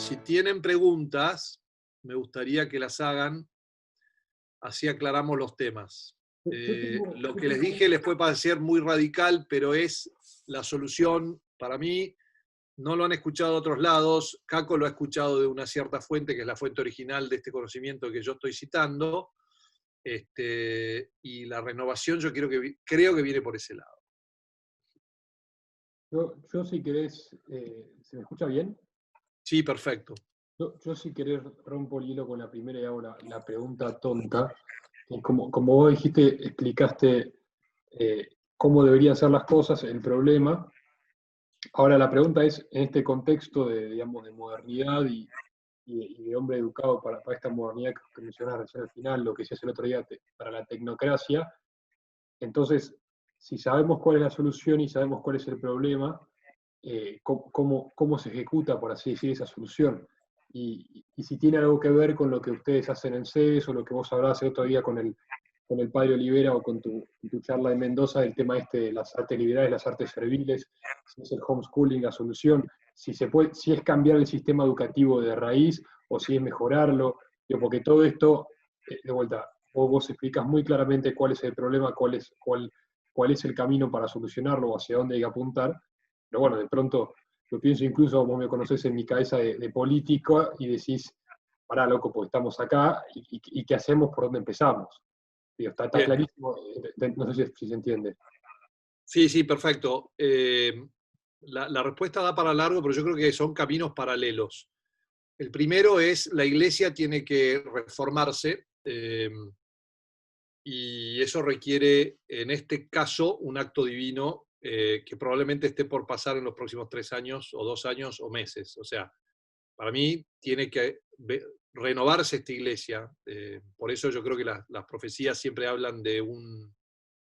si tienen preguntas, me gustaría que las hagan, así aclaramos los temas. Lo que les dije les puede parecer muy radical, pero es la solución para mí. No lo han escuchado de otros lados. Caco lo ha escuchado de una cierta fuente, que es la fuente original de este conocimiento que yo estoy citando. Y la renovación yo creo que viene por ese lado. Yo si querés, ¿se me escucha bien? Sí, perfecto. Yo si querés rompo el hilo con la primera y hago la pregunta tonta. Como vos dijiste, explicaste cómo deberían ser las cosas, el problema. Ahora la pregunta es, en este contexto de, digamos, de modernidad y de hombre educado para esta modernidad que mencionaste recién al final, lo que decías el otro día para la tecnocracia, entonces, si sabemos cuál es la solución y sabemos cuál es el problema, cómo se ejecuta, por así decir, esa solución. Y si tiene algo que ver con lo que ustedes hacen en CES o lo que vos hablabas el otro día con el padre Olivera o con tu charla de Mendoza, el tema este de las artes liberales, las artes serviles, si es el homeschooling la solución, si es cambiar el sistema educativo de raíz o si es mejorarlo, digo, porque todo esto, de vuelta, vos explicas muy claramente cuál es el problema, cuál es el camino para solucionarlo o hacia dónde hay que apuntar, pero bueno, de pronto yo pienso incluso, vos me conocés en mi cabeza de política y decís, pará, loco, porque estamos acá y qué hacemos, por dónde empezamos. Digo, está Bien. clarísimo, no sé si se entiende. Sí, sí, perfecto. La respuesta da para largo, pero yo creo que son caminos paralelos. El primero es, la Iglesia tiene que reformarse, y eso requiere, en este caso, un acto divino que probablemente esté por pasar en los próximos 3 años, o 2 años, o meses. O sea, para mí tiene que renovarse esta Iglesia. Por eso yo creo que las profecías siempre hablan de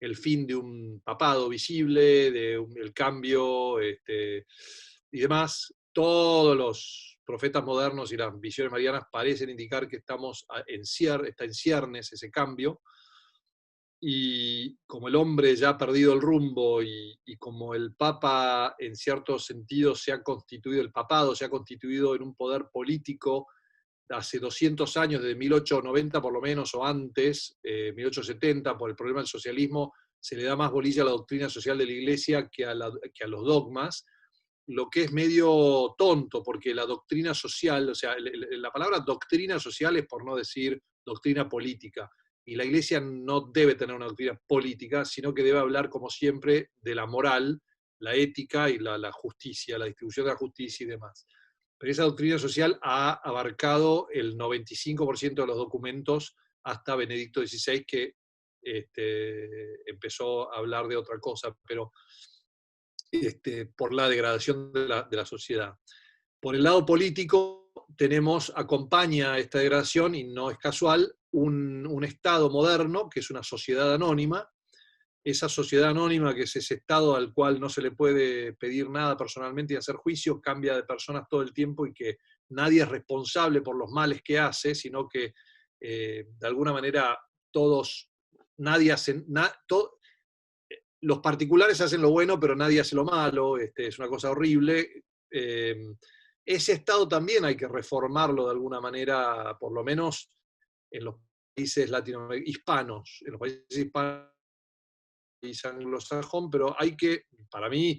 el fin de un papado visible, el cambio y demás. Todos los profetas modernos y las visiones marianas parecen indicar que está en ciernes ese cambio. Y como el hombre ya ha perdido el rumbo y como el Papa en ciertos sentidos el papado se ha constituido en un poder político hace 200 años, desde 1890 por lo menos, o antes, 1870, por el problema del socialismo, se le da más bolilla a la doctrina social de la Iglesia que a los dogmas, lo que es medio tonto, porque la doctrina social, o sea, la palabra doctrina social es por no decir doctrina política, y la Iglesia no debe tener una doctrina política, sino que debe hablar, como siempre, de la moral, la ética y la justicia, la distribución de la justicia y demás. Pero esa doctrina social ha abarcado el 95% de los documentos hasta Benedicto XVI, que empezó a hablar de otra cosa, pero por la degradación de la sociedad. Por el lado político, acompaña esta degradación, y no es casual, un Estado moderno, que es una sociedad anónima. Esa sociedad anónima, que es ese Estado al cual no se le puede pedir nada personalmente y hacer juicio, cambia de personas todo el tiempo, y que nadie es responsable por los males que hace, sino que de alguna manera los particulares hacen lo bueno, pero nadie hace lo malo. Es una cosa horrible. Ese Estado también hay que reformarlo de alguna manera, por lo menos en los países hispanos, en los países hispanos y anglosajón, pero hay que, para mí,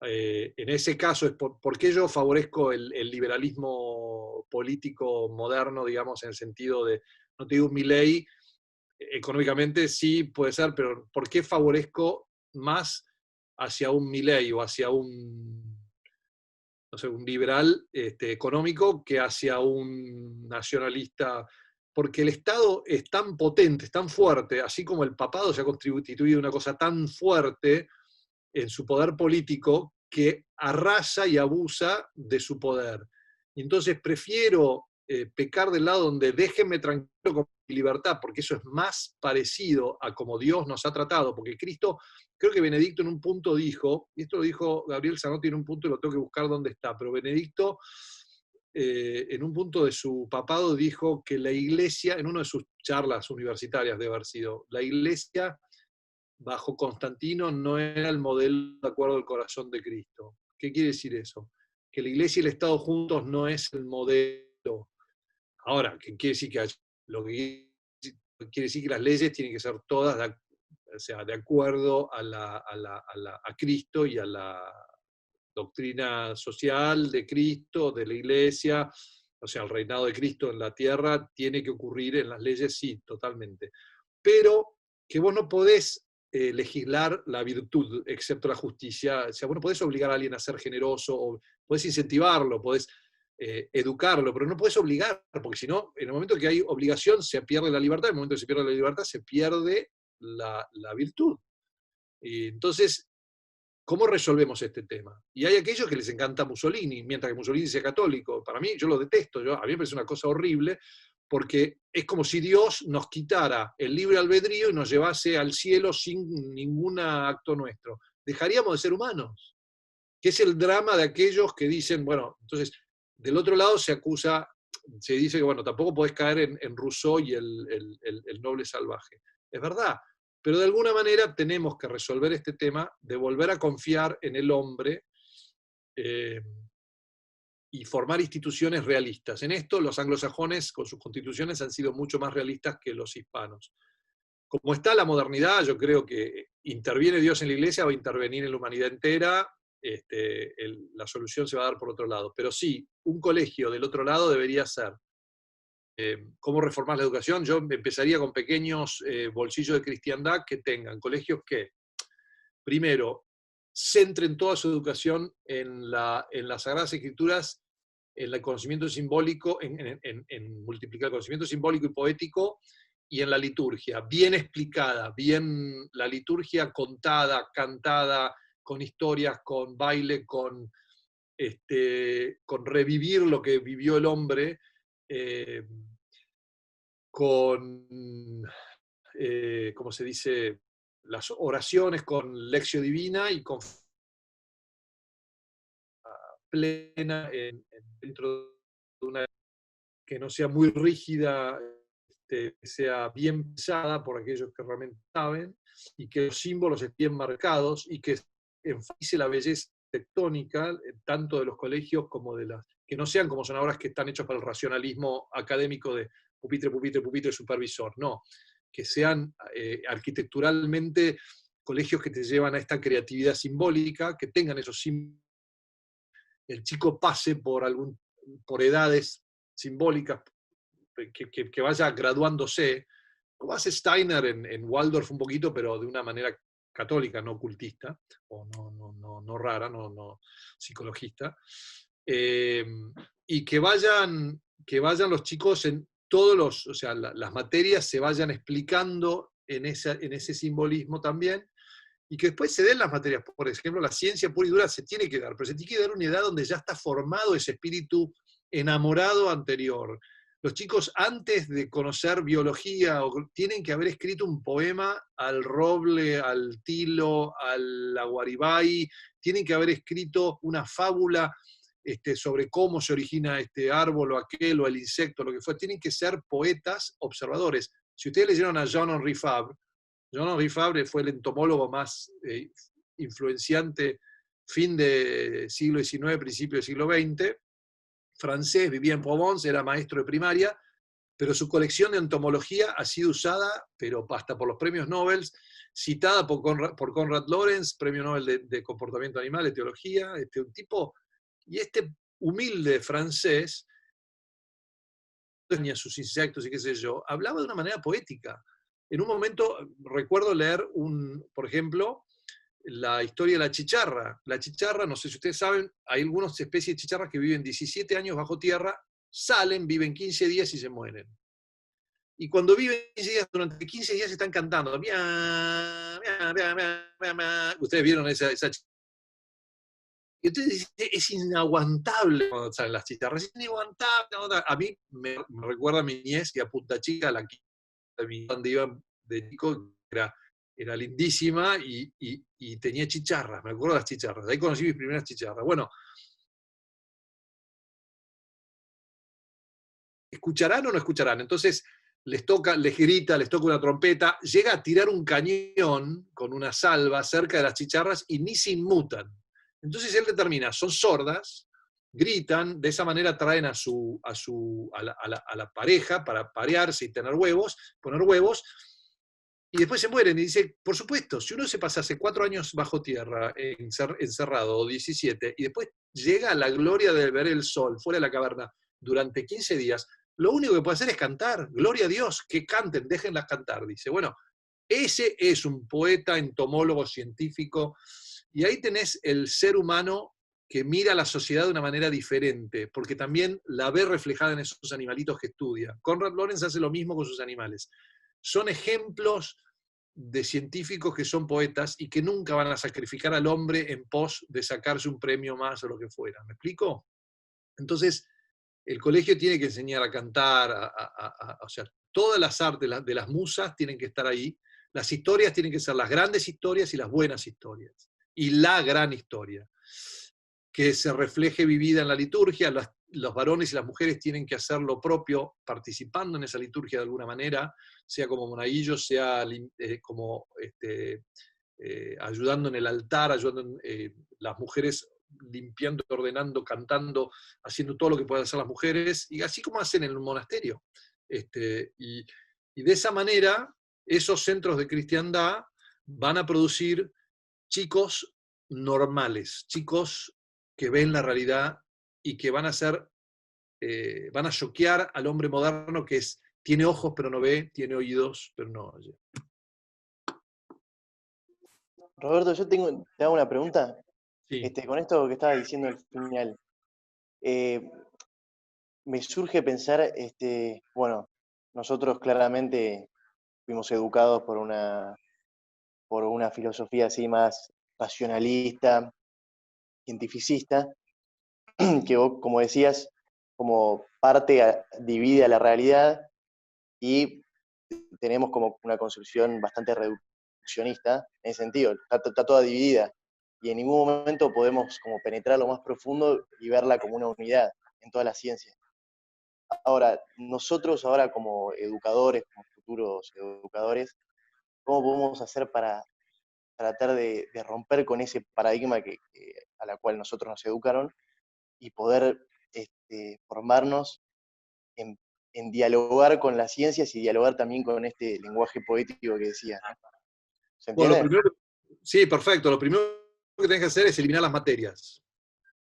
en ese caso, es por qué yo favorezco el liberalismo político moderno, digamos, en el sentido de, no te digo Milei, económicamente sí puede ser, pero ¿por qué favorezco más hacia un Milei o hacia no sé, un liberal económico que hacia un nacionalista? Porque el Estado es tan potente, es tan fuerte, así como el papado se ha constituido una cosa tan fuerte en su poder político, que arrasa y abusa de su poder. Y entonces prefiero pecar del lado donde déjenme tranquilo con mi libertad, porque eso es más parecido a como Dios nos ha tratado, porque Cristo, creo que Benedicto en un punto dijo, y esto lo dijo Gabriel Zanotti en un punto y lo tengo que buscar dónde está, pero Benedicto en un punto de su papado dijo que la Iglesia, en una de sus charlas universitarias debe haber sido, la Iglesia bajo Constantino no era el modelo de acuerdo al corazón de Cristo. ¿Qué quiere decir eso? que la Iglesia y el Estado juntos no es el modelo. Ahora, ¿qué quiere decir lo que quiere decir que las leyes tienen que ser todas o sea, de acuerdo a Cristo y a la doctrina social de Cristo, de la Iglesia, o sea, el reinado de Cristo en la tierra tiene que ocurrir en las leyes, sí, totalmente. Pero que vos no podés legislar la virtud, excepto la justicia. O sea, vos no podés obligar a alguien a ser generoso, o podés incentivarlo, podés educarlo, pero no podés obligar, porque si no, en el momento que hay obligación se pierde la libertad, en el momento que se pierde la libertad se pierde la virtud. Y entonces, ¿cómo resolvemos este tema? Y hay aquellos que les encanta Mussolini, mientras que Mussolini sea católico. Para mí, yo lo detesto, a mí me parece una cosa horrible, porque es como si Dios nos quitara el libre albedrío y nos llevase al cielo sin ningún acto nuestro. Dejaríamos de ser humanos, que es el drama de aquellos que dicen, bueno, entonces, del otro lado se acusa, se dice que, bueno, tampoco podés caer en Rousseau y el noble salvaje. Es verdad, pero de alguna manera tenemos que resolver este tema de volver a confiar en el hombre y formar instituciones realistas. En esto los anglosajones con sus constituciones han sido mucho más realistas que los hispanos. Como está la modernidad, yo creo que interviene Dios en la Iglesia, va a intervenir en la humanidad entera, la solución se va a dar por otro lado. Pero sí, un colegio del otro lado debería ser ¿cómo reformar la educación? Yo empezaría con pequeños bolsillos de cristiandad que tengan colegios que, primero, centren toda su educación en las Sagradas Escrituras, en el conocimiento simbólico, en multiplicar el conocimiento simbólico y poético, y en la liturgia, bien explicada, bien la liturgia contada, cantada, con historias, con baile, con revivir lo que vivió el hombre, con, ¿cómo se dice?, las oraciones con lección divina y con plena dentro de una que no sea muy rígida, que sea bien pensada por aquellos que realmente saben, y que los símbolos estén marcados y que enfatice la belleza tectónica, tanto de los colegios como de las, que no sean como son ahora que están hechos para el racionalismo académico de pupitre, pupitre, pupitre, supervisor, no, que sean arquitecturalmente colegios que te llevan a esta creatividad simbólica, que tengan esos símbolos, el chico pase por edades simbólicas, que vaya graduándose, como hace Steiner en Waldorf un poquito, pero de una manera católica, no ocultista, o no rara, no psicologista, y que vayan los chicos en todos o sea, las materias se vayan explicando en ese simbolismo también, y que después se den las materias. Por ejemplo, la ciencia pura y dura se tiene que dar, pero se tiene que dar una edad donde ya está formado ese espíritu enamorado anterior. Los chicos, antes de conocer biología, tienen que haber escrito un poema al roble, al tilo, al aguaribay, tienen que haber escrito una fábula sobre cómo se origina este árbol o aquel o el insecto, lo que fue. Tienen que ser poetas observadores. Si ustedes leyeron a Jean-Henri Fabre fue el entomólogo más influenciante fin del siglo XIX, principio del siglo XX, francés, vivía en Provence, era maestro de primaria, pero su colección de entomología ha sido usada, pero hasta por los premios Nobel, citada por Conrad Lorenz, premio Nobel de comportamiento animal, de teología, un tipo, y este humilde francés, tenía sus insectos y qué sé yo, hablaba de una manera poética. En un momento recuerdo leer, por ejemplo, la historia de la chicharra. La chicharra, no sé si ustedes saben, hay algunas especies de chicharras que viven 17 años bajo tierra, salen, viven 15 días y se mueren. Y cuando viven 15 días, durante 15 días están cantando. Mia, mia, mia, mia, mia. Ustedes vieron esa chicharra. Y ustedes dicen, es inaguantable cuando salen las chicharras, es inaguantable. A mí me recuerda a mi niñez y a Punta Chica, la donde iba de chico, era lindísima y tenía chicharras, me acuerdo de las chicharras, ahí conocí mis primeras chicharras. Bueno, ¿escucharán o no escucharán? Entonces les grita, les toca una trompeta, llega a tirar un cañón con una salva cerca de las chicharras y ni se inmutan. Entonces él determina, son sordas, gritan, de esa manera traen a la pareja para parearse y tener huevos, poner huevos, y después se mueren. Y dice, por supuesto, si uno se pasase 4 años bajo tierra, encerrado, o 17, y después llega a la gloria de ver el sol fuera de la caverna durante 15 días, lo único que puede hacer es cantar. Gloria a Dios, que canten, déjenlas cantar. Dice, bueno, ese es un poeta, entomólogo, científico, y ahí tenés el ser humano que mira a la sociedad de una manera diferente, porque también la ve reflejada en esos animalitos que estudia. Konrad Lorenz hace lo mismo con sus animales. Son ejemplos de científicos que son poetas y que nunca van a sacrificar al hombre en pos de sacarse un premio más o lo que fuera. ¿Me explico? Entonces, el colegio tiene que enseñar a cantar, o sea, todas las artes de las musas tienen que estar ahí. Las historias tienen que ser las grandes historias y las buenas historias. Y la gran historia, que se refleje vivida en la liturgia. Los varones y las mujeres tienen que hacer lo propio, participando en esa liturgia de alguna manera, sea como monaguillos, sea como ayudando en el altar, ayudando las mujeres limpiando, ordenando, cantando, haciendo todo lo que pueden hacer las mujeres, y así como hacen en el monasterio. Y de esa manera, esos centros de cristiandad van a producir chicos normales, chicos que ven la realidad y que van a ser, van a choquear al hombre moderno que tiene ojos pero no ve, tiene oídos pero no oye. Roberto, te hago una pregunta. Sí. Con esto que estaba diciendo al final, me surge pensar, bueno, nosotros claramente fuimos educados por una filosofía así más racionalista, cientificista, que vos, como decías, como divide a la realidad y tenemos como una construcción bastante reduccionista en ese sentido, está toda dividida y en ningún momento podemos como penetrar lo más profundo y verla como una unidad en toda la ciencia. Ahora, nosotros ahora como educadores, como futuros educadores, ¿cómo podemos hacer para tratar de romper con ese paradigma a la cual nosotros nos educaron y poder formarnos en dialogar con las ciencias y dialogar también con este lenguaje poético que decías, ¿no? ¿Se Bueno, entiende? sí, perfecto. Lo primero que tenés que hacer es eliminar las materias.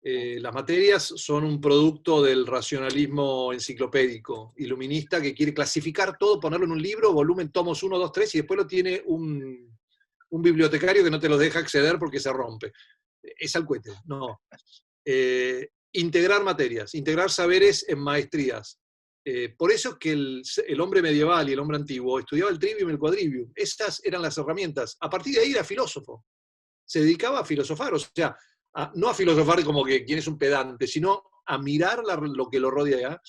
Las materias son un producto del racionalismo enciclopédico, iluminista, que quiere clasificar todo, ponerlo en un libro, volumen, tomos 1, 2, 3, y después lo tiene un bibliotecario que no te los deja acceder porque se rompe. Es al cohete, no. Integrar materias, integrar saberes en maestrías. Por eso es que el hombre medieval y el hombre antiguo estudiaba el trivium y el quadrivium. Esas eran las herramientas. A partir de ahí era filósofo. Se dedicaba a filosofar, o sea, no a filosofar como que quién es un pedante, sino a mirar lo que lo rodea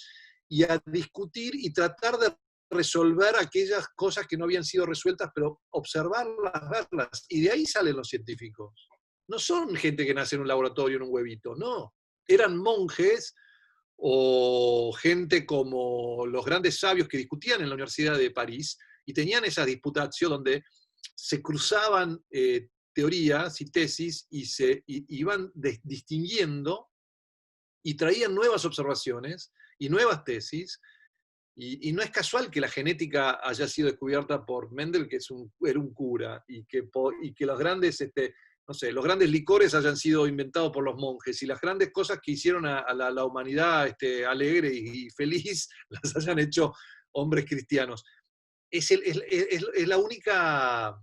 y a discutir y tratar de resolver aquellas cosas que no habían sido resueltas, pero observarlas, verlas. Y de ahí salen los científicos. No son gente que nace en un laboratorio, en un huevito, no. Eran monjes o gente como los grandes sabios que discutían en la Universidad de París y tenían esa disputación donde se cruzaban teorías y tesis y iban distinguiendo y traían nuevas observaciones y nuevas tesis. Y no es casual que la genética haya sido descubierta por Mendel, que era un cura, y que los grandes, no sé, los grandes licores hayan sido inventados por los monjes, y las grandes cosas que hicieron a la humanidad alegre y feliz las hayan hecho hombres cristianos. Es la única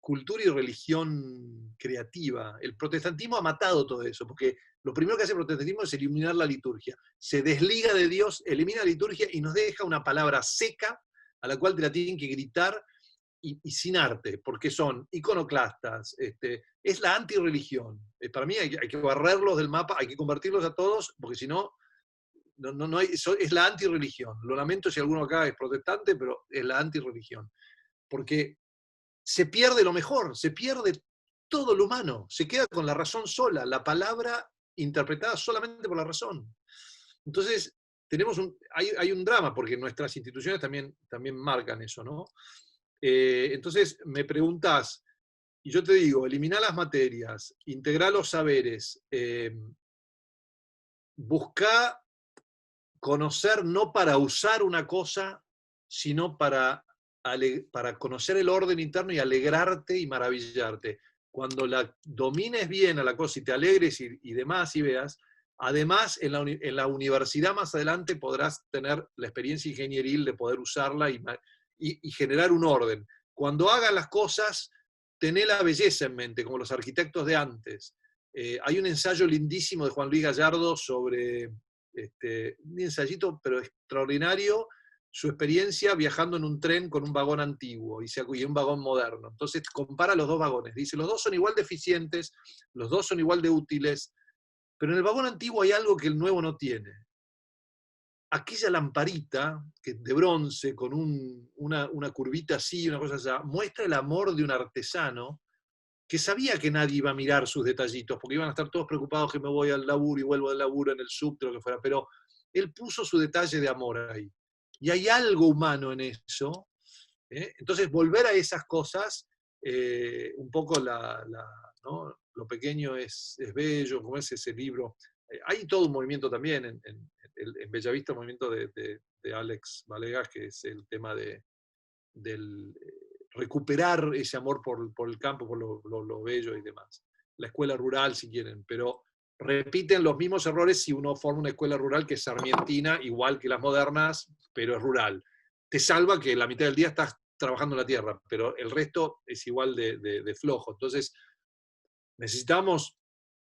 cultura y religión creativa. El protestantismo ha matado todo eso, porque lo primero que hace el protestantismo es eliminar la liturgia. Se desliga de Dios, elimina la liturgia y nos deja una palabra seca a la cual te la tienen que gritar y sin arte, porque son iconoclastas. Es la antirreligión. Para mí hay que barrerlos del mapa, hay que convertirlos a todos, porque si no, no hay, es la antirreligión. Lo lamento si alguno acá es protestante, pero es la antirreligión. Porque se pierde lo mejor, se pierde todo lo humano, se queda con la razón sola, la palabra interpretada solamente por la razón. Entonces, hay un drama, porque nuestras instituciones también marcan eso, ¿no? Entonces, me preguntás, y yo te digo, eliminar las materias, integrar los saberes, busca conocer no para usar una cosa, sino para conocer el orden interno y alegrarte y maravillarte. Cuando la domines bien a la cosa y te alegres y demás y veas, además en la universidad más adelante podrás tener la experiencia ingenieril de poder usarla y generar un orden. Cuando hagas las cosas, tené la belleza en mente, como los arquitectos de antes. Hay un ensayo lindísimo de Juan Luis Gallardo sobre, un ensayito pero extraordinario, su experiencia viajando en un tren con un vagón antiguo y un vagón moderno. Entonces compara los dos vagones. Dice, los dos son igual de eficientes, los dos son igual de útiles, pero en el vagón antiguo hay algo que el nuevo no tiene. Aquella lamparita de bronce con una curvita así, una cosa así, muestra el amor de un artesano que sabía que nadie iba a mirar sus detallitos, porque iban a estar todos preocupados que me voy al laburo y vuelvo del laburo en el subte, lo que fuera, pero él puso su detalle de amor ahí. Y hay algo humano en eso. Entonces, volver a esas cosas, un poco ¿no? Lo pequeño es bello, como es ese libro. Hay todo un movimiento también en Bellavista, un movimiento de Alex Valegas, que es el tema del recuperar ese amor por el campo, por lo bello y demás. La escuela rural, si quieren, pero repiten los mismos errores si uno forma una escuela rural que es sarmientina, igual que las modernas, pero es rural. Te salva que la mitad del día estás trabajando en la tierra, pero el resto es igual de flojo. Entonces, necesitamos,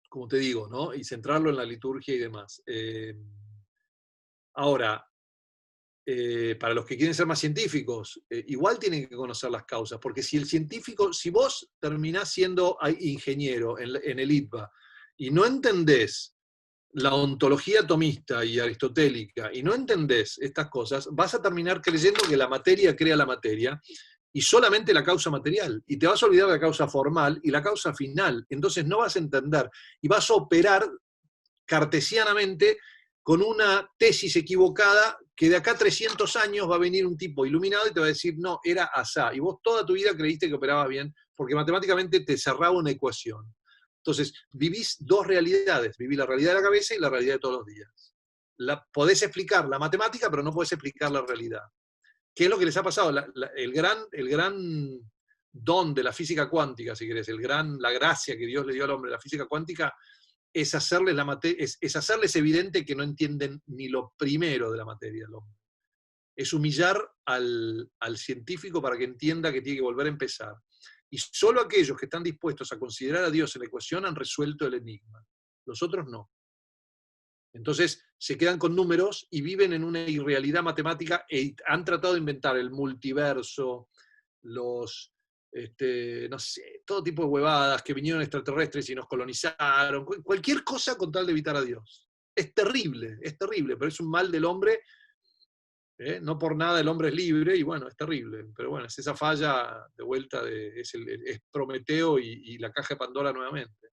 como te digo, ¿no? Y centrarlo en la liturgia y demás. Ahora, para los que quieren ser más científicos, igual tienen que conocer las causas, porque si el científico, si vos terminás siendo ingeniero en el ITBA y no entendés la ontología atomista y aristotélica, y no entendés estas cosas, vas a terminar creyendo que la materia crea la materia, y solamente la causa material, y te vas a olvidar de la causa formal y la causa final, entonces no vas a entender, y vas a operar cartesianamente con una tesis equivocada que de acá a 300 años va a venir un tipo iluminado y te va a decir, no, era asá. Y vos toda tu vida creíste que operaba bien, porque matemáticamente te cerraba una ecuación. Entonces, vivís dos realidades. Vivís la realidad de la cabeza y la realidad de todos los días. Podés explicar la matemática, pero no podés explicar la realidad. ¿Qué es lo que les ha pasado? El gran don de la física cuántica, si querés, la gracia que Dios le dio al hombre, la física cuántica, es hacerles evidente que no entienden ni lo primero de la materia del hombre. Es humillar al científico para que entienda que tiene que volver a empezar. Y solo aquellos que están dispuestos a considerar a Dios en la ecuación han resuelto el enigma. Los otros no. Entonces se quedan con números y viven en una irrealidad matemática y han tratado de inventar el multiverso, no sé, todo tipo de huevadas, que vinieron extraterrestres y nos colonizaron, cualquier cosa con tal de evitar a Dios. Es terrible, pero es un mal del hombre. No por nada el hombre es libre, y bueno, es terrible. Pero bueno, es esa falla de vuelta, es Prometeo y la caja de Pandora nuevamente.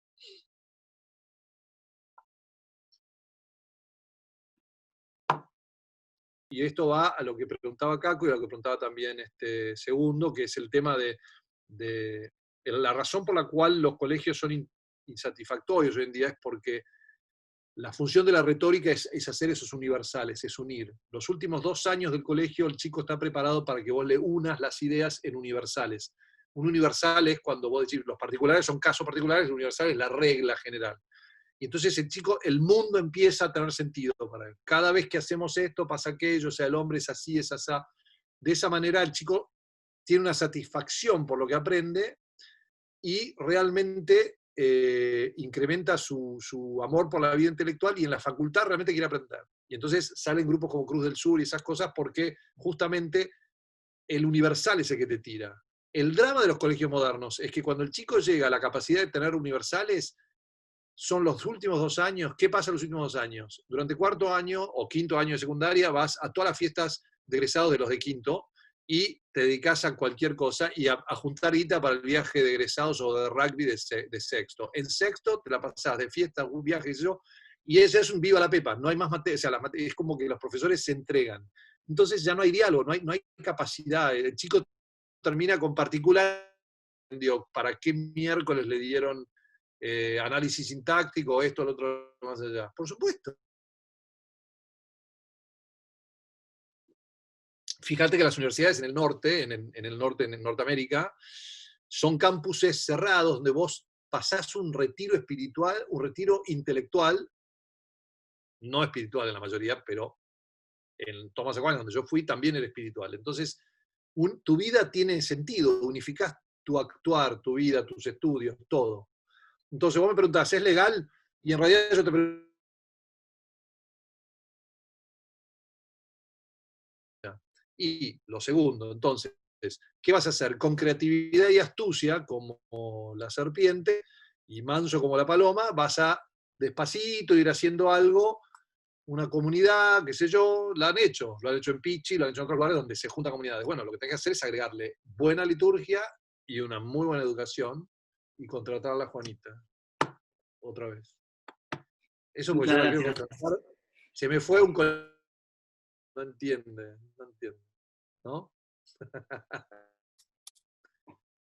Y esto va a lo que preguntaba Caco y a lo que preguntaba también Segundo, que es el tema de la razón por la cual los colegios son insatisfactorios hoy en día es porque la función de la retórica es hacer esos universales, es unir. Los últimos 2 años del colegio el chico está preparado para que vos le unas las ideas en universales. Un universal es cuando vos decís, los particulares son casos particulares, el universal es la regla general. Y entonces el mundo empieza a tener sentido para él. Cada vez que hacemos esto, pasa aquello, o sea, el hombre es así, es asá. De esa manera el chico tiene una satisfacción por lo que aprende y realmente incrementa su amor por la vida intelectual y en la facultad realmente quiere aprender. Y entonces salen grupos como Cruz del Sur y esas cosas porque justamente el universal es el que te tira. El drama de los colegios modernos es que cuando el chico llega a la capacidad de tener universales, son los últimos 2 años. ¿Qué pasa en los últimos 2 años? Durante 4º año o 5º año de secundaria vas a todas las fiestas de egresados de los de 5º y te dedicas a cualquier cosa y a juntar guita para el viaje de egresados o de rugby de 6º. En 6º te la pasás de fiesta, un viaje y ese es un viva la pepa. No hay más materia, o sea, es como que los profesores se entregan. Entonces ya no hay diálogo, no hay capacidad. El chico termina con particular, ¿para qué miércoles le dieron análisis sintáctico, esto, lo otro, más allá? Por supuesto, fíjate que las universidades en el norte, en Norteamérica, son campuses cerrados donde vos pasás un retiro espiritual, un retiro intelectual, no espiritual en la mayoría, pero en Thomas Aquinas, donde yo fui, también era espiritual. Entonces, tu vida tiene sentido, unificás tu actuar, tu vida, tus estudios, todo. Entonces vos me preguntás, ¿es legal? Y en realidad yo te pregunto, y lo segundo, entonces, ¿qué vas a hacer? Con creatividad y astucia, como la serpiente, y manso como la paloma, vas a despacito ir haciendo algo, una comunidad, qué sé yo, lo han hecho en Pichi, lo han hecho en otros lugares donde se juntan comunidades. Bueno, lo que tenés que hacer es agregarle buena liturgia y una muy buena educación y contratar a la Juanita, otra vez. Eso porque Muchas yo la quiero gracias. contratar. Se me fue un... No entiende, ¿no?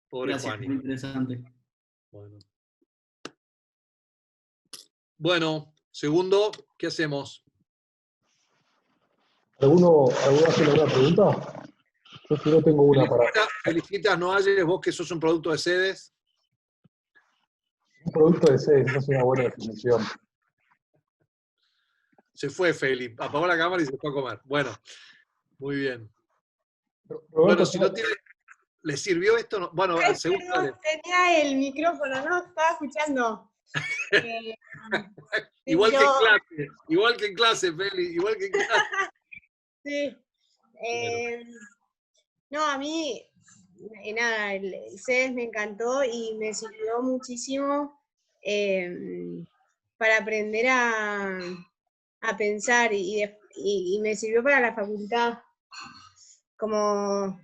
Pobre Gracias, muy Juanita. interesante. Bueno, segundo, ¿qué hacemos? ¿Alguno hace alguna pregunta? Yo si no tengo una para... Felicitas Noalles, vos que sos un producto de sedes. Un producto de sed, esa es una buena definición. Se fue Feli, apagó la cámara y se fue a comer. Bueno, muy bien. Roberto, Bueno, si no tiene... ¿Le sirvió esto? No. Bueno, al segundo. Perdón, tenía el micrófono, no estaba escuchando. Igual que en clase, Feli, igual que en clase. Sí. No, a mí, nada, el CES me encantó y me sirvió muchísimo para aprender a pensar y me sirvió para la facultad. Como,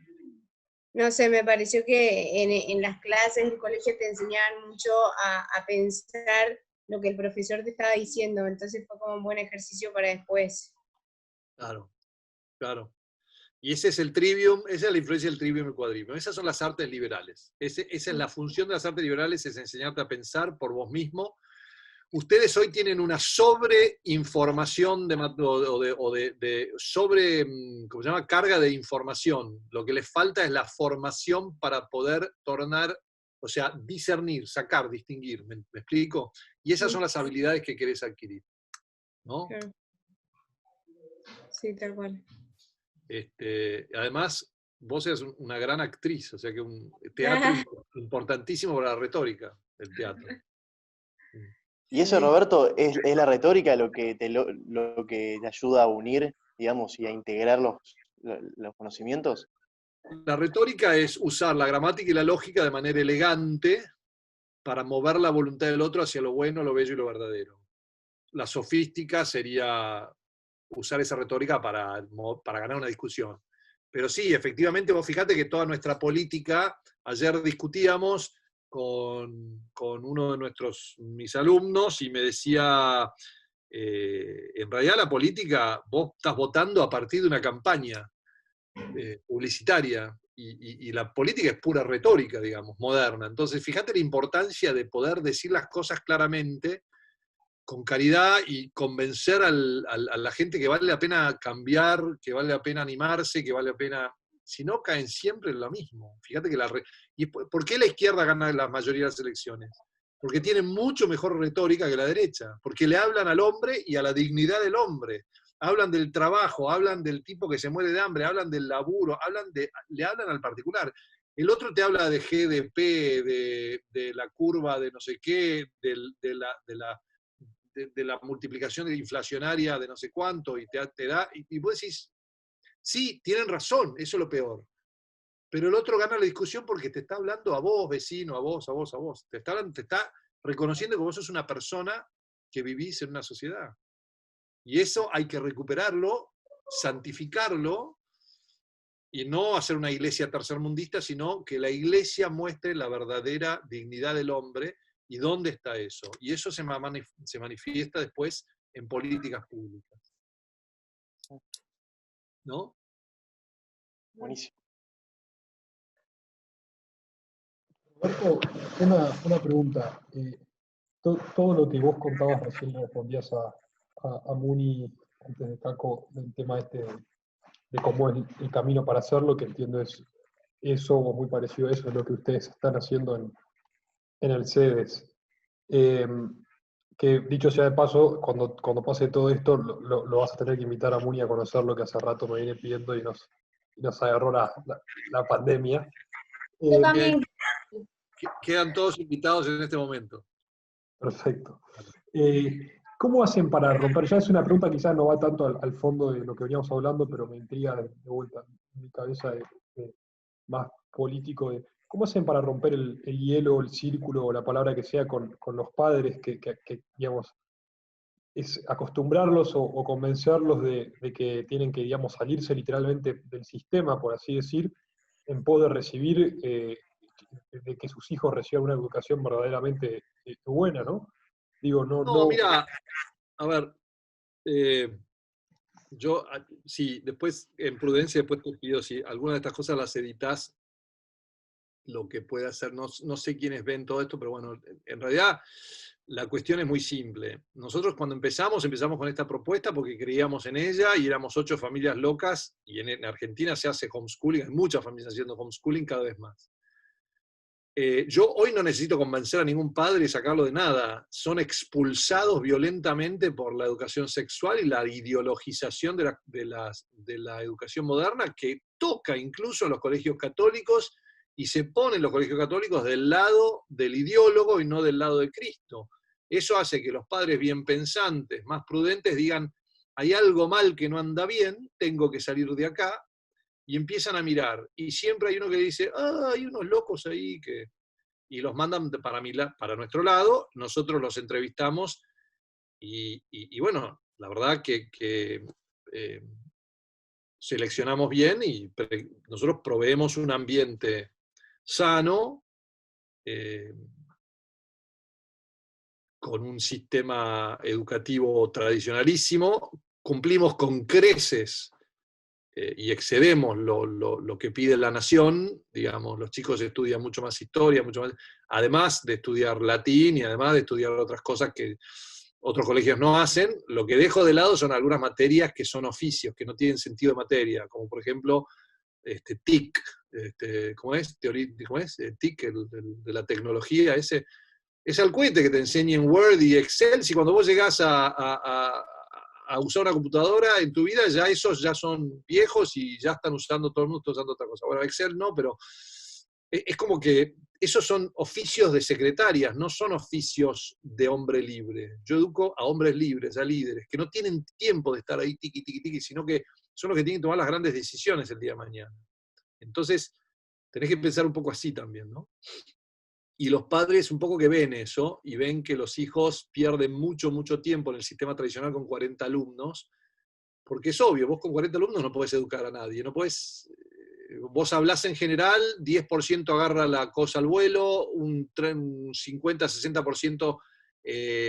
no sé, me pareció que en las clases del colegio te enseñaban mucho a pensar lo que el profesor te estaba diciendo, entonces fue como un buen ejercicio para después. Claro, claro. Y ese es el trivium, esa es la influencia del trivium y el quadrivium. Esas son las artes liberales. Esa es la función de las artes liberales, es enseñarte a pensar por vos mismo. Ustedes hoy tienen una sobreinformación sobre, ¿cómo se llama? Carga de información. Lo que les falta es la formación para poder tornar, o sea, discernir, sacar, distinguir. ¿Me explico? Y esas son las habilidades que querés adquirir, ¿no? Claro. Sí, tal cual. Además, vos eres una gran actriz, o sea que un teatro importantísimo para la retórica, el teatro. Y eso, Roberto, es la retórica lo que te ayuda a unir, digamos, y a integrar los conocimientos. La retórica es usar la gramática y la lógica de manera elegante para mover la voluntad del otro hacia lo bueno, lo bello y lo verdadero. La sofística sería usar esa retórica para ganar una discusión. Pero sí, efectivamente, vos fijate que toda nuestra política, ayer discutíamos con uno de mis alumnos y me decía, en realidad la política, vos estás votando a partir de una campaña publicitaria y la política es pura retórica, digamos, moderna. Entonces, fíjate la importancia de poder decir las cosas claramente, con caridad y convencer a la gente que vale la pena cambiar, que vale la pena animarse, que vale la pena... Si no, caen siempre en lo mismo. Fíjate que ¿Y por qué la izquierda gana la mayoría de las elecciones? Porque tiene mucho mejor retórica que la derecha, porque le hablan al hombre y a la dignidad del hombre. Hablan del trabajo, hablan del tipo que se muere de hambre, hablan del laburo, le hablan al particular. El otro te habla de GDP, de la curva de no sé qué, de la multiplicación inflacionaria de no sé cuánto, y te da, y vos decís, sí, tienen razón, eso es lo peor. Pero el otro gana la discusión porque te está hablando a vos, vecino, a vos. Te está reconociendo que vos sos una persona que vivís en una sociedad. Y eso hay que recuperarlo, santificarlo, y no hacer una iglesia tercermundista, sino que la iglesia muestre la verdadera dignidad del hombre. ¿Y dónde está eso? Y eso se manifiesta después en políticas públicas. ¿No? Buenísimo. Roberto, una pregunta. Todo lo que vos contabas recién respondías a Muni antes de Caco del tema de cómo es el camino para hacerlo, que entiendo es eso o muy parecido a eso, es lo que ustedes están haciendo en el CEDES. Que dicho sea de paso, cuando pase todo esto, lo vas a tener que invitar a Muni a conocer lo que hace rato me viene pidiendo y nos agarró la pandemia. Yo también. Quedan todos invitados en este momento. Perfecto. ¿Cómo hacen para romper? Ya es una pregunta, quizás no va tanto al fondo de lo que veníamos hablando, pero me intriga de vuelta en mi cabeza más político. ¿Cómo hacen para romper el hielo, el círculo, o la palabra que sea, con los padres que, digamos, es acostumbrarlos o convencerlos de que tienen que, digamos, salirse literalmente del sistema, por así decir, en pos de recibir, de que sus hijos reciban una educación verdaderamente buena, ¿no? Digo, No, mira, a ver, yo, sí, después, en prudencia, después te pido, si alguna de estas cosas las editas, lo que puede hacer, no sé quiénes ven todo esto, pero bueno, en realidad la cuestión es muy simple. Nosotros cuando empezamos con esta propuesta porque creíamos en ella y éramos 8 familias locas, y en Argentina se hace homeschooling, hay muchas familias haciendo homeschooling cada vez más. Yo hoy no necesito convencer a ningún padre y sacarlo de nada. Son expulsados violentamente por la educación sexual y la ideologización de la educación moderna, que toca incluso en los colegios católicos y se pone en los colegios católicos del lado del ideólogo y no del lado de Cristo. Eso hace que los padres bien pensantes, más prudentes, digan, hay algo mal que no anda bien, tengo que salir de acá, y empiezan a mirar. Y siempre hay uno que dice, hay unos locos ahí que... Y los mandan para nuestro lado, nosotros los entrevistamos y bueno, la verdad que seleccionamos bien y nosotros proveemos un ambiente sano, con un sistema educativo tradicionalísimo, cumplimos con creces y excedemos lo que pide la nación, digamos, los chicos estudian mucho más historia, mucho más, además de estudiar latín y además de estudiar otras cosas que otros colegios no hacen. Lo que dejo de lado son algunas materias que son oficios, que no tienen sentido de materia, como por ejemplo TIC, ¿cómo es? ¿Cómo es? TIC, de la tecnología, ese alcuete que te enseñen Word y Excel, si cuando vos llegás a usar una computadora en tu vida, ya esos ya son viejos y ya están usando, todo el mundo está usando otra cosa. Bueno, Excel no, pero es como que esos son oficios de secretarias, no son oficios de hombre libre. Yo educo a hombres libres, a líderes, que no tienen tiempo de estar ahí tiqui, tiqui, tiqui, sino que son los que tienen que tomar las grandes decisiones el día de mañana. Entonces, tenés que pensar un poco así también, ¿no? Y los padres un poco que ven eso y ven que los hijos pierden mucho, mucho tiempo en el sistema tradicional con 40 alumnos, porque es obvio, vos con 40 alumnos no podés educar a nadie, no podés, vos hablás en general, 10% agarra la cosa al vuelo, un 50-60%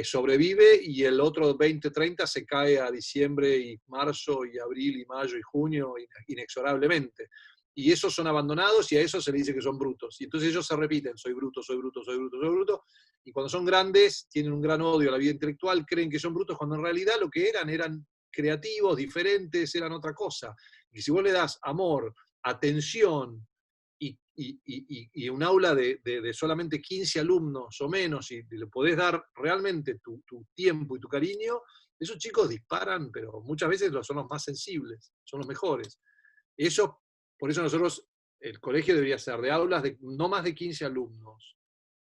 sobrevive y el otro 20-30% se cae a diciembre y marzo y abril y mayo y junio inexorablemente. Y esos son abandonados y a esos se les dice que son brutos. Y entonces ellos se repiten, soy bruto, soy bruto, soy bruto, soy bruto. Y cuando son grandes, tienen un gran odio a la vida intelectual, creen que son brutos, cuando en realidad lo que eran creativos, diferentes, eran otra cosa. Y si vos le das amor, atención y un aula de solamente 15 alumnos o menos, y le podés dar realmente tu tiempo y tu cariño, esos chicos disparan, pero muchas veces son los más sensibles, son los mejores. Eso, por eso nosotros, el colegio debería ser de aulas de no más de 15 alumnos.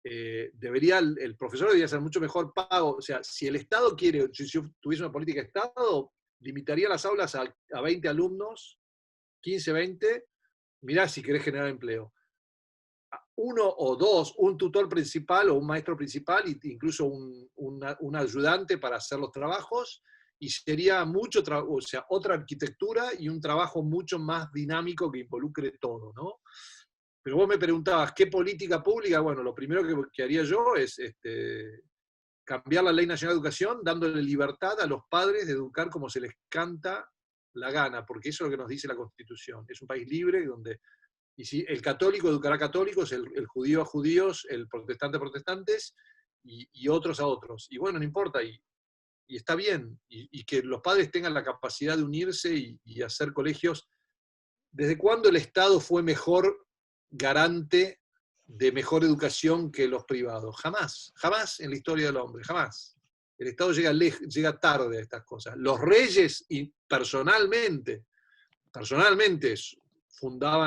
El profesor debería ser mucho mejor pago. O sea, si el Estado quiere, si yo tuviese una política de Estado, limitaría las aulas a 20 alumnos, 15, 20. Mirá si querés generar empleo. Uno o dos, un tutor principal o un maestro principal, e incluso un ayudante para hacer los trabajos, y sería o sea, otra arquitectura y un trabajo mucho más dinámico que involucre todo, ¿no? Pero vos me preguntabas, ¿qué política pública? Bueno, lo primero que haría yo es cambiar la Ley Nacional de Educación, dándole libertad a los padres de educar como se les canta la gana, porque eso es lo que nos dice la Constitución. Es un país libre donde, y si el católico educará a católicos, el judío a judíos, el protestante a protestantes, y otros a otros. Y bueno, no importa, y está bien, y que los padres tengan la capacidad de unirse y hacer colegios ¿desde cuándo el Estado fue mejor garante de mejor educación que los privados? Jamás, jamás en la historia del hombre, jamás. El Estado llega tarde a estas cosas. Los reyes, y personalmente,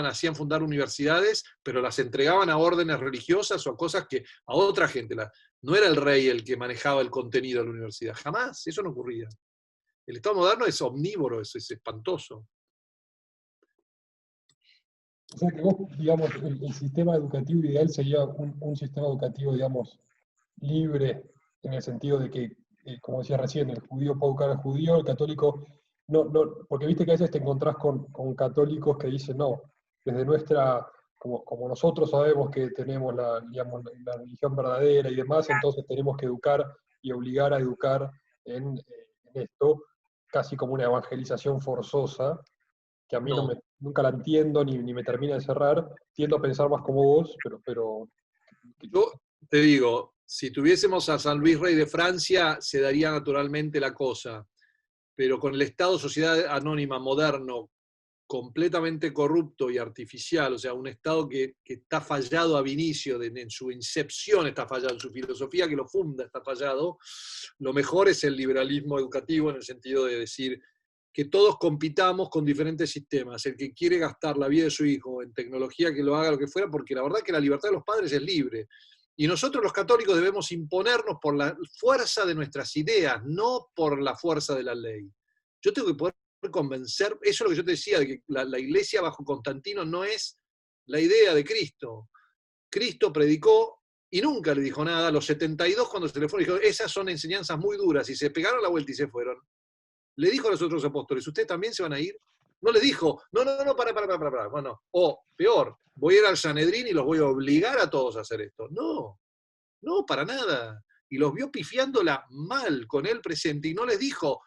hacían fundar universidades, pero las entregaban a órdenes religiosas o a cosas que a otra gente. No era el rey el que manejaba el contenido de la universidad. Jamás, eso no ocurría. El Estado moderno es omnívoro, es espantoso. O sea que vos, digamos, el sistema educativo ideal sería un sistema educativo, digamos, libre, en el sentido de que, como decía recién, el judío puede educar al judío, el católico no, porque viste que a veces te encontrás con católicos que dicen, no, desde nuestra, como nosotros sabemos que tenemos digamos, la religión verdadera y demás, entonces tenemos que educar y obligar a educar en esto, casi como una evangelización forzosa, que a mí No. nunca la entiendo ni me termina de cerrar. Tiendo a pensar más como vos, pero Yo te digo, si tuviésemos a San Luis Rey de Francia, se daría naturalmente la cosa, pero con el Estado Sociedad Anónima moderno, completamente corrupto y artificial, o sea, un Estado que está fallado ab inicio, en su incepción está fallado, en su filosofía que lo funda está fallado, lo mejor es el liberalismo educativo en el sentido de decir que todos compitamos con diferentes sistemas. El que quiere gastar la vida de su hijo en tecnología, que lo haga lo que fuera, porque la verdad que la libertad de los padres es libre. Y nosotros los católicos debemos imponernos por la fuerza de nuestras ideas, no por la fuerza de la ley. Yo tengo que poder convencer, eso es lo que yo te decía, de que la iglesia bajo Constantino no es la idea de Cristo. Cristo predicó y nunca le dijo nada. A los 72 cuando se le fueron, dijo, esas son enseñanzas muy duras, y se pegaron la vuelta y se fueron. Le dijo a los otros apóstoles, ¿ustedes también se van a ir? No les dijo, no, para. Bueno, o peor, voy a ir al Sanedrín y los voy a obligar a todos a hacer esto. No, para nada. Y los vio pifiándola mal con él presente y no les dijo,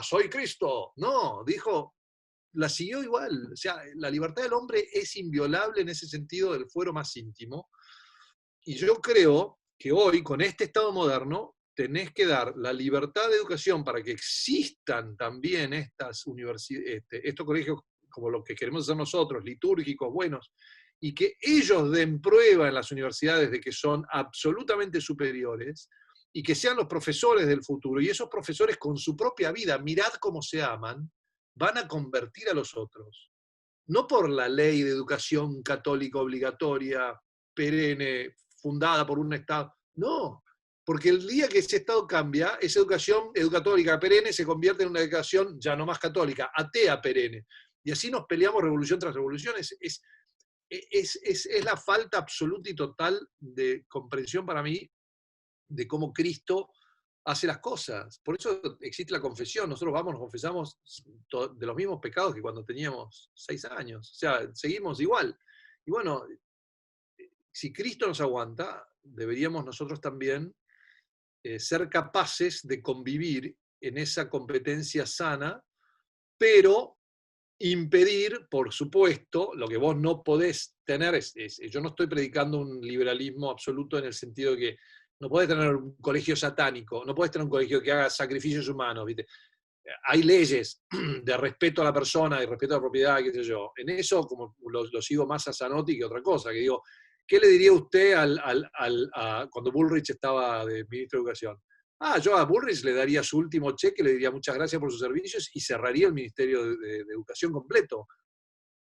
soy Cristo. No, dijo, la siguió igual. O sea, la libertad del hombre es inviolable en ese sentido del fuero más íntimo. Y yo creo que hoy, con este Estado moderno, tenés que dar la libertad de educación para que existan también estas universidades, estos colegios como los que queremos hacer nosotros, litúrgicos, buenos, y que ellos den prueba en las universidades de que son absolutamente superiores, y que sean los profesores del futuro, y esos profesores con su propia vida, mirad cómo se aman, van a convertir a los otros. No por la ley de educación católica obligatoria, perenne, fundada por un Estado, no, porque el día que ese Estado cambia, esa educación educatórica perenne se convierte en una educación ya no más católica, atea perenne. Y así nos peleamos revolución tras revolución. Es la falta absoluta y total de comprensión para mí de cómo Cristo hace las cosas. Por eso existe la confesión. Nosotros vamos, nos confesamos de los mismos pecados que cuando teníamos 6 años. O sea, seguimos igual. Y bueno, si Cristo nos aguanta, deberíamos nosotros también ser capaces de convivir en esa competencia sana, pero impedir, por supuesto, lo que vos no podés tener, yo no estoy predicando un liberalismo absoluto en el sentido de que no podés tener un colegio satánico, no podés tener un colegio que haga sacrificios humanos, ¿viste? Hay leyes de respeto a la persona y respeto a la propiedad, qué sé yo. En eso, como lo sigo más a Zanotti que otra cosa, que digo, ¿qué le diría usted cuando Bullrich estaba de ministro de Educación? Yo a Bullrich le daría su último cheque, le diría muchas gracias por sus servicios y cerraría el Ministerio de Educación completo.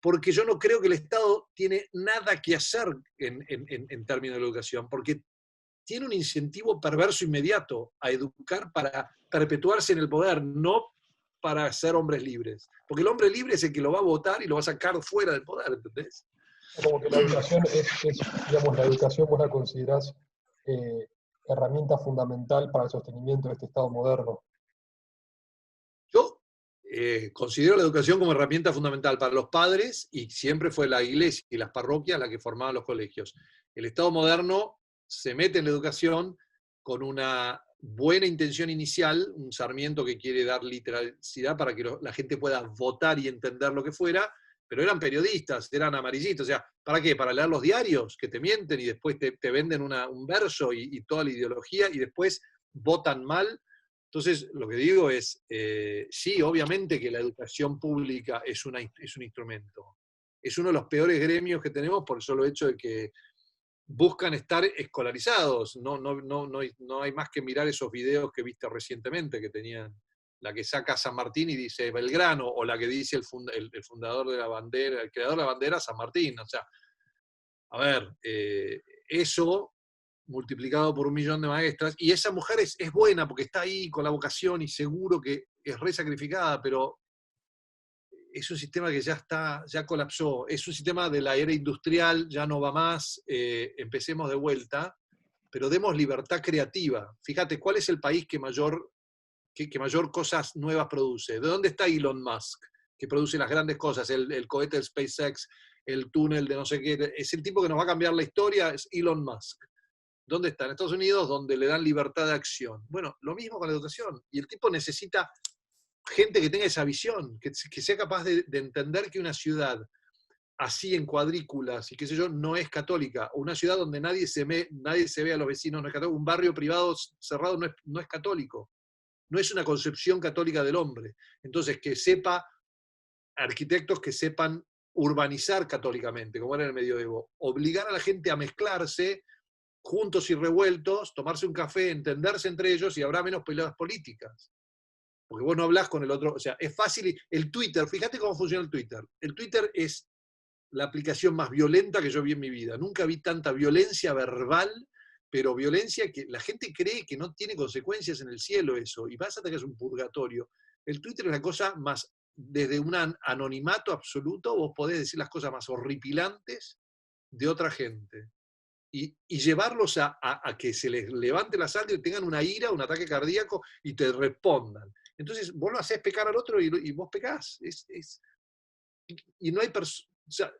Porque yo no creo que el Estado tiene nada que hacer en términos de la educación, porque tiene un incentivo perverso inmediato a educar para perpetuarse en el poder, no para ser hombres libres. Porque el hombre libre es el que lo va a votar y lo va a sacar fuera del poder, ¿entendés? como que la educación digamos, la educación vos la considerás herramienta fundamental para el sostenimiento de este Estado moderno. Yo considero la educación como herramienta fundamental para los padres y siempre fue la iglesia y las parroquias las que formaban los colegios. El Estado moderno se mete en la educación con una buena intención inicial, un Sarmiento que quiere dar literacidad para que la gente pueda votar y entender lo que fuera, pero eran periodistas, eran amarillistas, o sea, ¿para qué? Para leer los diarios que te mienten y después te venden un verso y toda la ideología y después votan mal Entonces, lo que digo es, sí, obviamente que la educación pública es un instrumento. Es uno de los peores gremios que tenemos por el solo hecho de que buscan estar escolarizados. No hay más que mirar esos videos que viste recientemente, que tenían la que saca San Martín y dice Belgrano, o la que dice el fundador de la bandera, el creador de la bandera, San Martín. O sea, a ver, eso multiplicado por 1 millón de maestras, y esa mujer es buena porque está ahí con la vocación y seguro que es re sacrificada, pero es un sistema que ya colapsó, es un sistema de la era industrial, ya no va más, empecemos de vuelta, pero demos libertad creativa. Fíjate, ¿cuál es el país que mayor cosas nuevas produce? ¿De dónde está Elon Musk, que produce las grandes cosas, el cohete del SpaceX, el túnel de no sé qué? Es el tipo que nos va a cambiar la historia, es Elon Musk. ¿Dónde está? En Estados Unidos, donde le dan libertad de acción. Bueno, lo mismo con la educación. Y el tipo necesita gente que tenga esa visión, que sea capaz de entender que una ciudad así en cuadrículas y qué sé yo, no es católica. O una ciudad donde nadie se ve a los vecinos, no es católico. Un barrio privado cerrado no es católico. No es una concepción católica del hombre. Entonces, que sepa, arquitectos que sepan urbanizar católicamente, como era en el medioevo. Obligar a la gente a mezclarse juntos y revueltos, tomarse un café, entenderse entre ellos y habrá menos peleas políticas. Porque vos no hablás con el otro. O sea, es fácil. El Twitter, fíjate cómo funciona el Twitter. El Twitter es la aplicación más violenta que yo vi en mi vida. Nunca vi tanta violencia verbal, pero violencia que la gente cree que no tiene consecuencias en el cielo eso, y vas a tener que es un purgatorio. El Twitter es la cosa más, desde un anonimato absoluto, vos podés decir las cosas más horripilantes de otra gente. Y llevarlos a que se les levante la sangre y tengan una ira, un ataque cardíaco y te respondan. Entonces vos lo hacés pecar al otro y vos pecás. Y no hay o sea,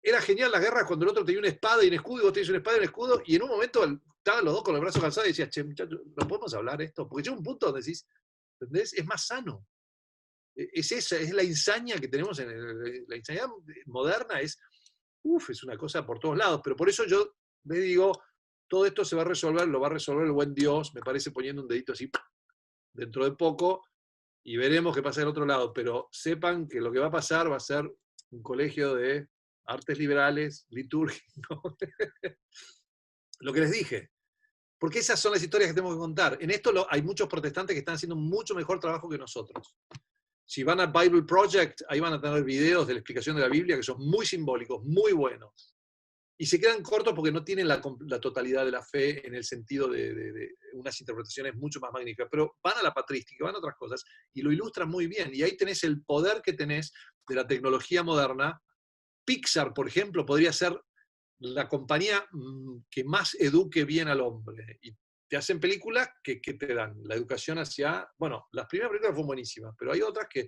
era genial la guerra cuando el otro tenía una espada y un escudo y vos tenés una espada y un escudo, y en un momento estaban los dos con los brazos cansados y decías, che, muchachos, ¿no podemos hablar esto? Porque llega un punto donde decís, ¿entendés? Es más sano. Es la insania que tenemos la insanidad moderna es una cosa por todos lados, pero por eso yo les digo, todo esto se va a resolver, lo va a resolver el buen Dios, me parece poniendo un dedito así dentro de poco, y veremos qué pasa del otro lado, pero sepan que lo que va a pasar va a ser un colegio de artes liberales, litúrgico, lo que les dije, porque esas son las historias que tenemos que contar. En esto hay muchos protestantes que están haciendo mucho mejor trabajo que nosotros. Si van al Bible Project, ahí van a tener videos de la explicación de la Biblia que son muy simbólicos, muy buenos. Y se quedan cortos porque no tienen la totalidad de la fe en el sentido de unas interpretaciones mucho más magníficas. Pero van a la patrística, van a otras cosas y lo ilustran muy bien. Y ahí tenés el poder que tenés de la tecnología moderna. Pixar, por ejemplo, podría ser la compañía que más eduque bien al hombre. Y te hacen películas que te dan la educación hacia... Bueno, las primeras películas fueron buenísimas, pero hay otras que...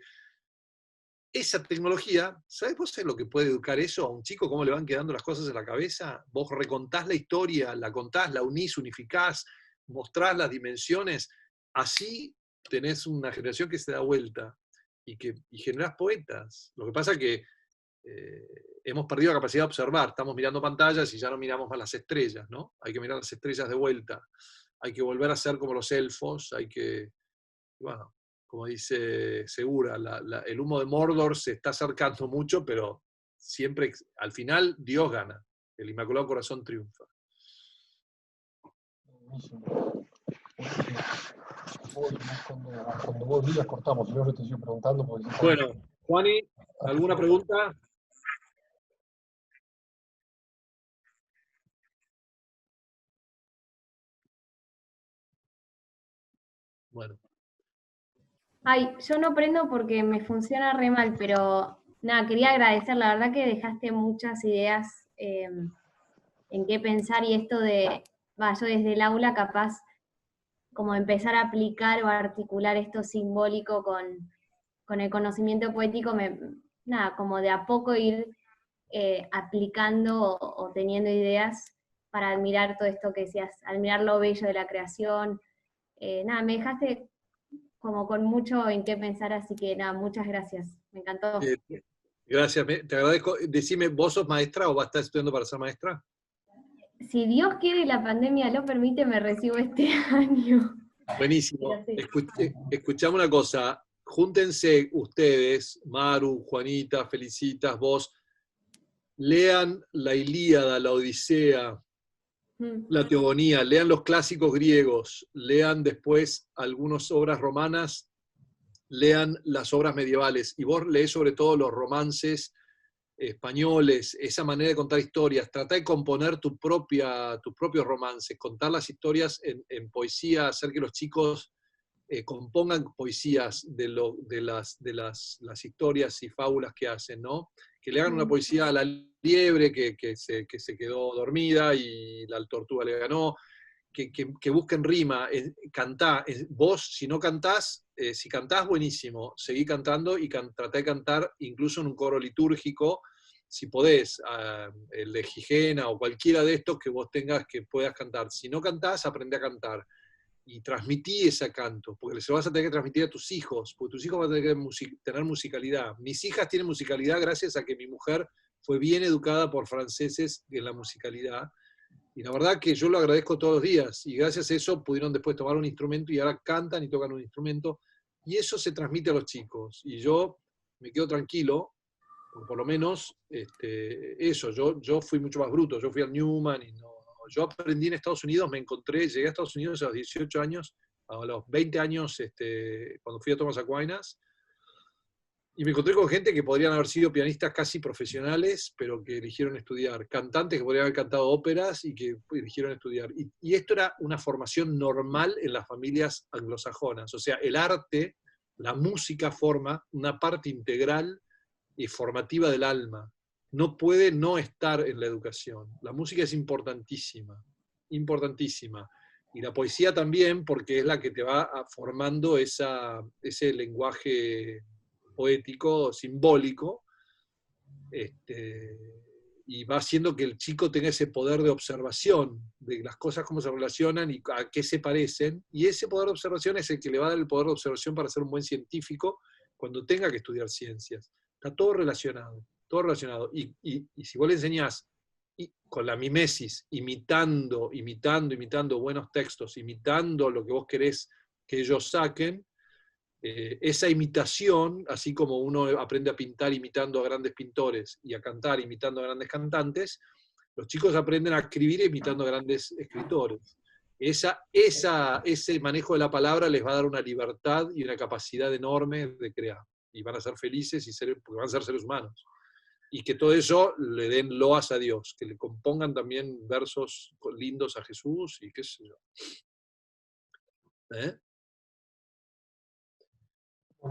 Esa tecnología, ¿sabes vos lo que puede educar eso a un chico? ¿Cómo le van quedando las cosas en la cabeza? Vos recontás la historia, la contás, la unís, unificás, mostrás las dimensiones. Así tenés una generación que se da vuelta y generás poetas. Lo que pasa es que hemos perdido la capacidad de observar. Estamos mirando pantallas y ya no miramos más las estrellas, ¿no? Hay que mirar las estrellas de vuelta. Hay que volver a ser como los elfos. Hay que, bueno, como dice Segura, el humo de Mordor se está acercando mucho, pero siempre, al final, Dios gana. El Inmaculado Corazón triunfa. Buenísimo. Cuando vos digas cortamos, yo te sigo preguntando. Bueno, Juani, ¿alguna pregunta? Bueno. Ay, yo no prendo porque me funciona re mal, pero nada, quería agradecer, la verdad que dejaste muchas ideas en qué pensar y esto de, yo desde el aula capaz como empezar a aplicar o a articular esto simbólico con el conocimiento poético, nada, como de a poco ir aplicando o teniendo ideas para admirar todo esto que decías, admirar lo bello de la creación. Nada, me dejaste como con mucho en qué pensar, así que nada, muchas gracias, me encantó. Gracias, te agradezco. Decime, ¿vos sos maestra o vas a estar estudiando para ser maestra? Si Dios quiere y la pandemia lo permite, me recibo este año. Buenísimo. Pero sí. Escuchame una cosa. Júntense ustedes, Maru, Juanita, Felicitas, vos, lean la Ilíada, la Odisea, la Teogonía, lean los clásicos griegos, lean después algunas obras romanas, lean las obras medievales, y vos lees sobre todo los romances españoles, esa manera de contar historias. Trata de componer tus propios romances, contar las historias en poesía, hacer que los chicos compongan poesías de las historias y fábulas que hacen, ¿no? Que le hagan una poesía a la liebre que se quedó dormida y la tortuga le ganó, que busquen rima, cantá. Vos, si no cantás, si cantás, buenísimo, seguí cantando y tratá de cantar incluso en un coro litúrgico, si podés, el de Gigena o cualquiera de estos que vos tengas que puedas cantar. Si no cantás, aprende a cantar. Y transmití ese canto, porque se lo vas a tener que transmitir a tus hijos, porque tus hijos van a tener que tener musicalidad. Mis hijas tienen musicalidad gracias a que mi mujer fue bien educada por franceses en la musicalidad, y la verdad que yo lo agradezco todos los días, y gracias a eso pudieron después tomar un instrumento y ahora cantan y tocan un instrumento, y eso se transmite a los chicos, y yo me quedo tranquilo, porque por lo menos eso, yo fui mucho más bruto, yo fui al Newman y no. Yo aprendí en Estados Unidos, llegué a Estados Unidos a los 18 años, a los 20 años, cuando fui a Thomas Aquinas, y me encontré con gente que podrían haber sido pianistas casi profesionales, pero que eligieron estudiar, cantantes que podrían haber cantado óperas y que eligieron estudiar. Y esto era una formación normal en las familias anglosajonas, o sea, el arte, la música forma una parte integral y formativa del alma. No puede no estar en la educación. La música es importantísima, importantísima. Y la poesía también, porque es la que te va formando ese lenguaje poético, simbólico, y va haciendo que el chico tenga ese poder de observación de las cosas, cómo se relacionan y a qué se parecen. Y ese poder de observación es el que le va a dar el poder de observación para ser un buen científico cuando tenga que estudiar ciencias. Está todo relacionado. Todo relacionado. Y si vos le enseñás con la mimesis, imitando buenos textos, imitando lo que vos querés que ellos saquen, esa imitación, así como uno aprende a pintar imitando a grandes pintores y a cantar imitando a grandes cantantes, los chicos aprenden a escribir imitando a grandes escritores. Ese manejo de la palabra les va a dar una libertad y una capacidad enorme de crear. Y van a ser felices porque van a ser seres humanos. Y que todo eso le den loas a Dios, que le compongan también versos lindos a Jesús y qué sé yo.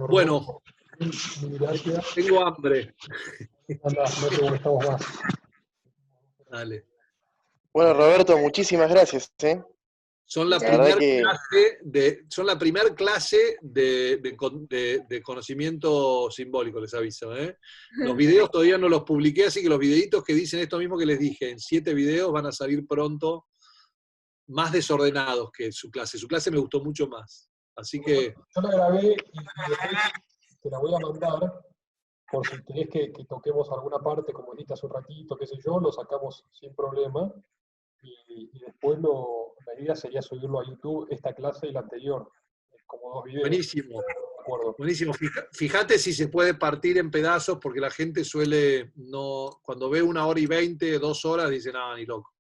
Bueno, tengo hambre. Dale. Bueno, Roberto, muchísimas gracias. Son la primera clase de conocimiento simbólico, les aviso. Los videos todavía no los publiqué, así que los videitos que dicen esto mismo que les dije, en 7 videos van a salir pronto, más desordenados que su clase. Su clase me gustó mucho más. Así que... Yo la grabé y después te la voy a mandar, por si querés que toquemos alguna parte, como dijiste hace un ratito, qué sé yo, lo sacamos sin problema. Y después la idea sería subirlo a YouTube, esta clase y la anterior, como 2 videos. Buenísimo. Buenísimo. Fíjate si se puede partir en pedazos, porque la gente suele, cuando ve 1 hora y 20, 2 horas, dice, nada, ni loco.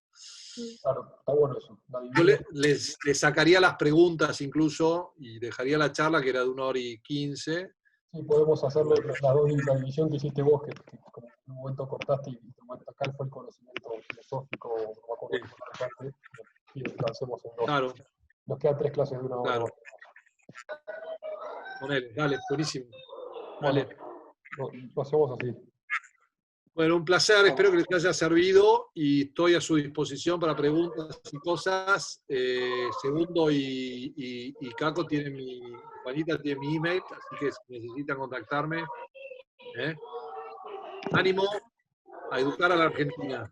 Claro, está bueno eso. Yo les sacaría las preguntas incluso, y dejaría la charla, que era de 1 hora y 15. Sí, podemos hacerle la división que hiciste vos, que como en un momento cortaste y acá fue el conocimiento filosófico, no me acuerdo de la parte, y descansemos en 2. Claro. Nos quedan 3 clases de 1 hora. Claro. Ponele, dale, buenísimo. Dale. Bueno, lo hacemos así. Bueno, un placer, espero que les haya servido y estoy a su disposición para preguntas y cosas. Segundo y Caco Juanita tiene mi email, así que si necesitan contactarme. Ánimo a educar a la Argentina.